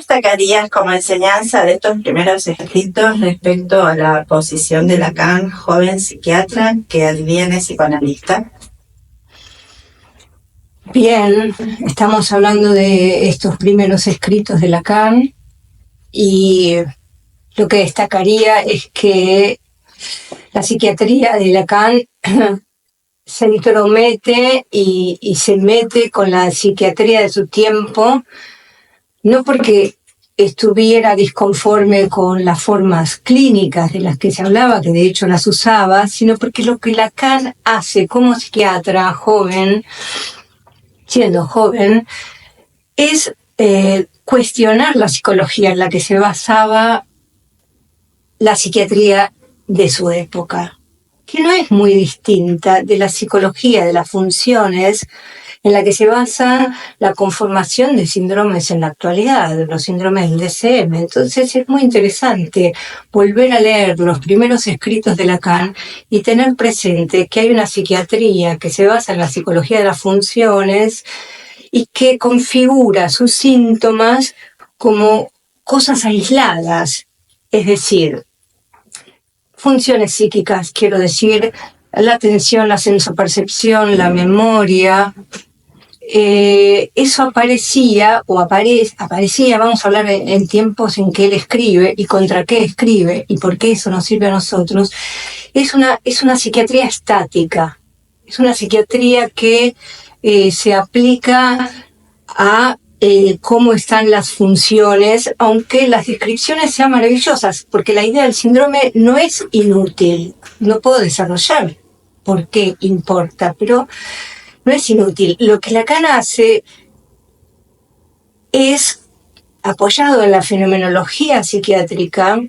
destacarías como enseñanza de estos primeros escritos respecto a la posición de Lacan, joven psiquiatra que adviene psicoanalista? Bien, estamos hablando de estos primeros escritos de Lacan y lo que destacaría es que la psiquiatría de Lacan se entromete y se mete con la psiquiatría de su tiempo, no porque estuviera disconforme con las formas clínicas de las que se hablaba, que de hecho las usaba, sino porque lo que Lacan hace como psiquiatra joven, siendo joven, es cuestionar la psicología en la que se basaba la psiquiatría de su época, que no es muy distinta de la psicología de las funciones en la que se basa la conformación de síndromes en la actualidad, de los síndromes del DSM. Entonces es muy interesante volver a leer los primeros escritos de Lacan y tener presente que hay una psiquiatría que se basa en la psicología de las funciones y que configura sus síntomas como cosas aisladas, es decir, funciones psíquicas, quiero decir, la atención, la sensopercepción, la memoria. Eso aparecía, vamos a hablar en tiempos en que él escribe y contra qué escribe y por qué eso nos sirve a nosotros. Es una psiquiatría estática, es una psiquiatría que se aplica a cómo están las funciones, aunque las descripciones sean maravillosas, porque la idea del síndrome no es inútil, no puedo desarrollar por qué importa, pero no es inútil. Lo que Lacan hace es, apoyado en la fenomenología psiquiátrica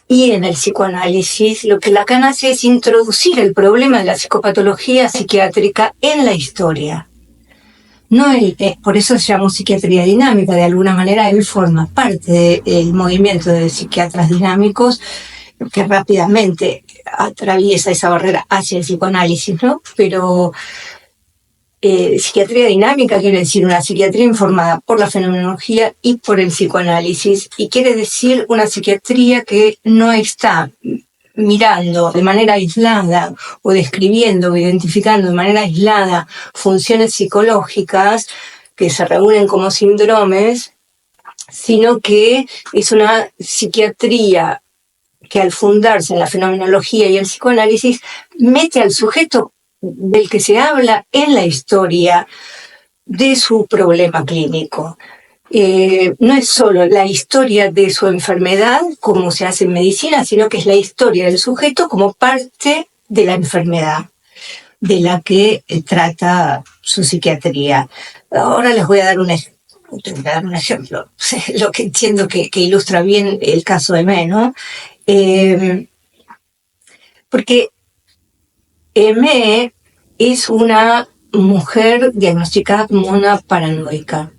y en el psicoanálisis, lo que Lacan hace es introducir el problema de la psicopatología psiquiátrica en la historia. No por eso se llama psiquiatría dinámica, de alguna manera él forma parte del movimiento de psiquiatras dinámicos que rápidamente atraviesa esa barrera hacia el psicoanálisis, ¿no? Pero psiquiatría dinámica quiere decir una psiquiatría informada por la fenomenología y por el psicoanálisis, y quiere decir una psiquiatría que no está mirando de manera aislada o describiendo o identificando de manera aislada funciones psicológicas que se reúnen como síndromes, sino que es una psiquiatría que al fundarse en la fenomenología y el psicoanálisis mete al sujeto del que se habla en la historia de su problema clínico. No es solo la historia de su enfermedad, como se hace en medicina, sino que es la historia del sujeto como parte de la enfermedad de la que trata su psiquiatría. Ahora les voy a dar un ejemplo, lo que entiendo que ilustra bien el caso de Mé, ¿no? Porque Mé es una mujer diagnosticada como una paranoica.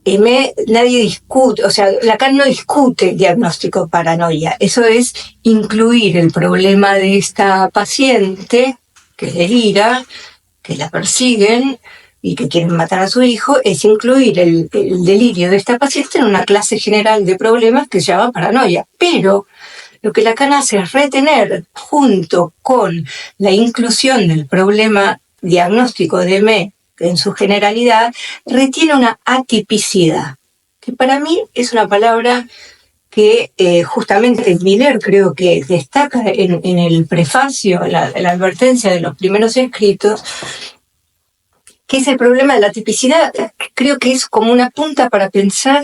Nadie discute, o sea, Lacan no discute diagnóstico de paranoia. Eso es incluir el problema de esta paciente que delira, que la persiguen y que quieren matar a su hijo, es incluir el delirio de esta paciente en una clase general de problemas que se llama paranoia. Pero lo que Lacan hace es retener, junto con la inclusión del problema diagnóstico de Mé en su generalidad, retiene una atipicidad, que para mí es una palabra que justamente Miller creo que destaca en el prefacio, en la advertencia de los primeros escritos, que es el problema de la tipicidad. Creo que es como una punta para pensar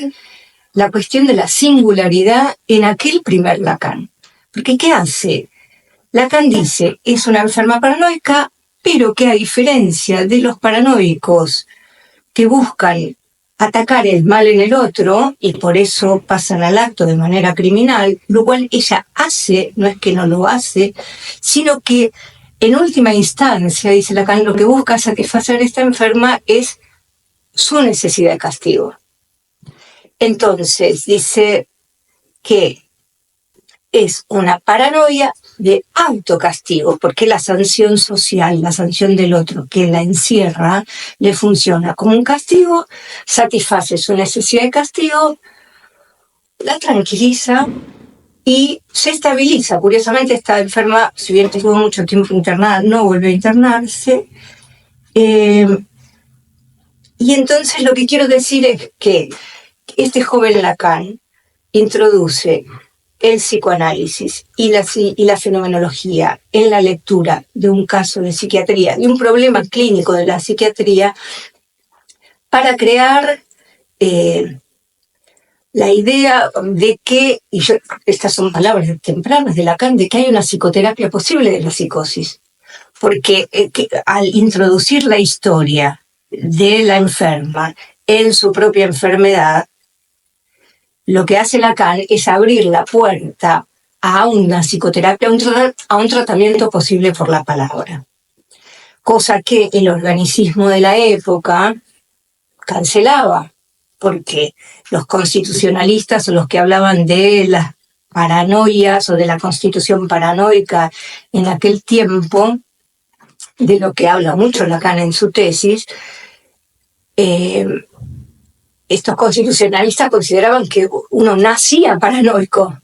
la cuestión de la singularidad en aquel primer Lacan. Porque ¿qué hace? Lacan dice, es una enferma paranoica, pero que a diferencia de los paranoicos que buscan atacar el mal en el otro y por eso pasan al acto de manera criminal, lo cual ella hace, no es que no lo hace, sino que en última instancia, dice Lacan, lo que busca satisfacer esta enferma es su necesidad de castigo. Entonces, dice que es una paranoia de autocastigo, porque la sanción social, la sanción del otro que la encierra, le funciona como un castigo, satisface su necesidad de castigo, la tranquiliza y se estabiliza. Curiosamente, esta enferma, si bien estuvo mucho tiempo internada, no volvió a internarse. Y entonces lo que quiero decir es que este joven Lacan introduce el psicoanálisis y la fenomenología en la lectura de un caso de psiquiatría, de un problema clínico de la psiquiatría, para crear la idea de que, estas son palabras tempranas de Lacan, de que hay una psicoterapia posible de la psicosis. Porque al introducir la historia de la enferma en su propia enfermedad, lo que hace Lacan es abrir la puerta a una psicoterapia, a un tratamiento posible por la palabra. Cosa que el organicismo de la época cancelaba, porque los constitucionalistas o los que hablaban de las paranoias o de la constitución paranoica en aquel tiempo, de lo que habla mucho Lacan en su tesis, estos constitucionalistas consideraban que uno nacía paranoico,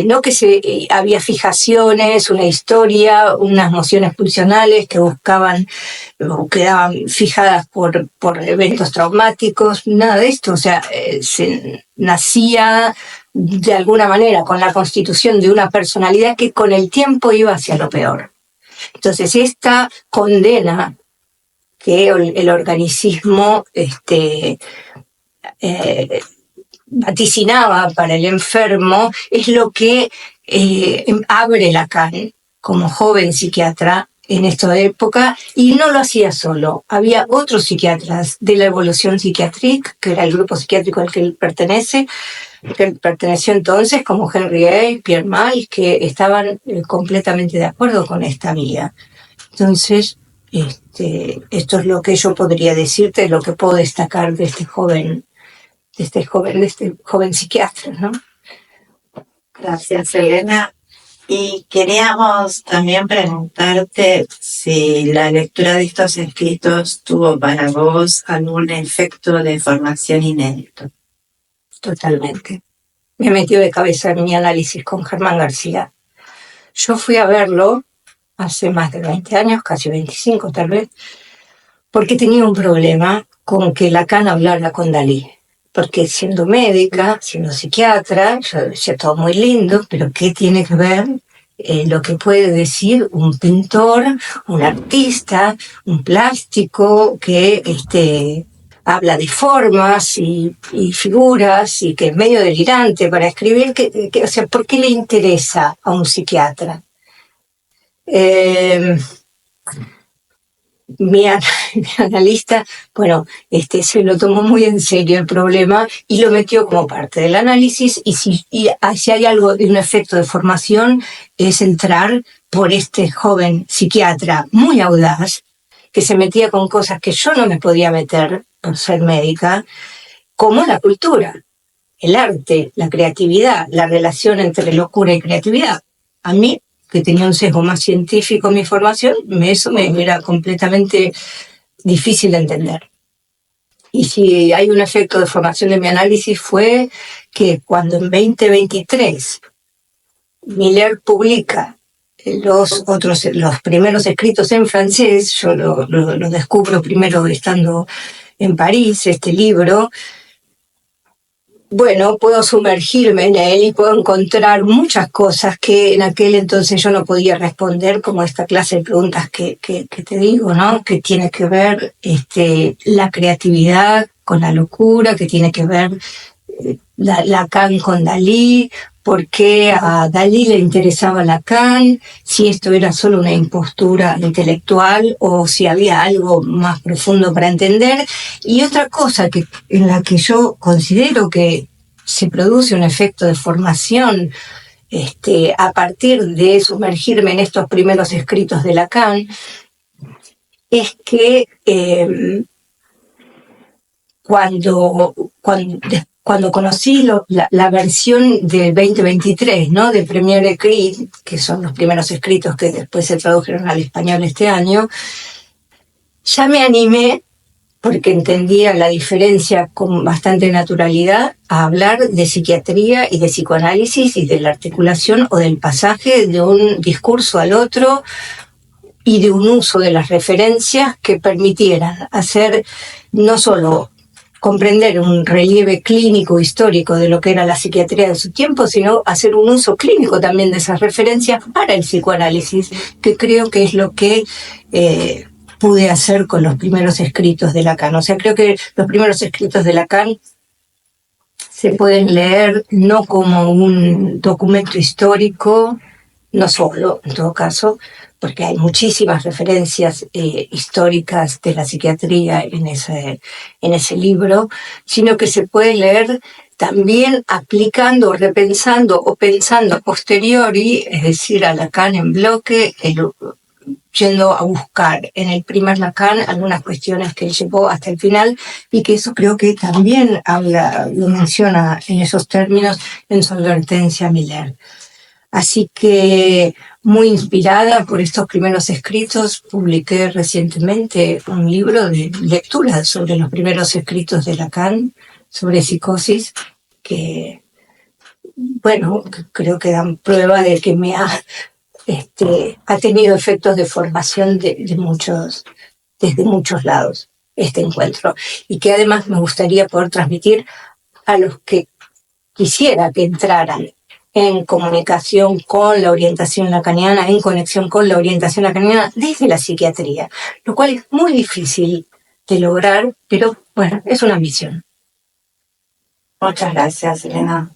no que había fijaciones, una historia, unas nociones pulsionales que buscaban o quedaban fijadas por eventos traumáticos, nada de esto. O sea, se nacía de alguna manera con la constitución de una personalidad que con el tiempo iba hacia lo peor. Entonces, esta condena que el organicismo vaticinaba para el enfermo es lo que abre Lacan como joven psiquiatra en esta época, y no lo hacía solo. Había otros psiquiatras de la evolución psiquiátrica, que era el grupo psiquiátrico al que él perteneció entonces, como Henry A., Pierre Mal, que estaban completamente de acuerdo con esta vía. Entonces, esto es lo que yo podría decirte, lo que puedo destacar de este joven psiquiatra, ¿no? Gracias, Elena. Y queríamos también preguntarte si la lectura de estos escritos tuvo para vos algún efecto de formación inédito. Totalmente. Me metió de cabeza en mi análisis con Germán García. Yo fui a verlo hace más de 20 años, casi 25 tal vez, porque tenía un problema con que Lacan hablara con Dalí. Porque siendo médica, siendo psiquiatra, yo decía todo muy lindo, pero ¿qué tiene que ver lo que puede decir un pintor, un artista, un plástico que habla de formas y figuras y que es medio delirante para escribir? O sea, ¿por qué le interesa a un psiquiatra? Mi analista, bueno, se lo tomó muy en serio el problema y lo metió como parte del análisis, y si hay algo de un efecto de formación es entrar por este joven psiquiatra muy audaz que se metía con cosas que yo no me podía meter por ser médica, como la cultura, el arte, la creatividad, la relación entre locura y creatividad. A mí, que tenía un sesgo más científico en mi formación, eso me era completamente difícil de entender. Y si hay un efecto de formación de mi análisis fue que cuando en 2023 Miller publica los primeros escritos en francés, yo lo descubro primero estando en París, este libro. Bueno, puedo sumergirme en él y puedo encontrar muchas cosas que en aquel entonces yo no podía responder, como esta clase de preguntas que te digo, ¿no? Que tiene que ver la creatividad con la locura, que tiene que ver Lacan con Dalí, por qué a Dalí le interesaba Lacan, si esto era solo una impostura intelectual o si había algo más profundo para entender. Y otra cosa en la que yo considero que se produce un efecto de formación a partir de sumergirme en estos primeros escritos de Lacan, es que cuando conocí la versión del 2023, ¿no? De Premier Écrit, que son los primeros escritos que después se tradujeron al español este año, ya me animé, porque entendía la diferencia con bastante naturalidad, a hablar de psiquiatría y de psicoanálisis y de la articulación o del pasaje de un discurso al otro y de un uso de las referencias que permitieran hacer no solo comprender un relieve clínico histórico de lo que era la psiquiatría de su tiempo, sino hacer un uso clínico también de esas referencias para el psicoanálisis, que creo que es lo que pude hacer con los primeros escritos de Lacan. O sea, creo que los primeros escritos de Lacan se pueden leer no como un documento histórico, no solo, en todo caso, porque hay muchísimas referencias históricas de la psiquiatría en ese libro, sino que se puede leer también aplicando, repensando o pensando a posteriori, es decir, a Lacan en bloque, yendo a buscar en el primer Lacan algunas cuestiones que él llevó hasta el final, y que eso creo que también lo menciona en esos términos en su advertencia a Miller. Así que, muy inspirada por estos primeros escritos, publiqué recientemente un libro de lectura sobre los primeros escritos de Lacan, sobre psicosis, que, bueno, creo que dan prueba de que ha tenido efectos de formación desde muchos lados este encuentro, y que además me gustaría poder transmitir a los que quisiera que entraran en comunicación con la orientación lacaniana, en conexión con la orientación lacaniana desde la psiquiatría, lo cual es muy difícil de lograr, pero bueno, es una misión. Muchas gracias, Elena.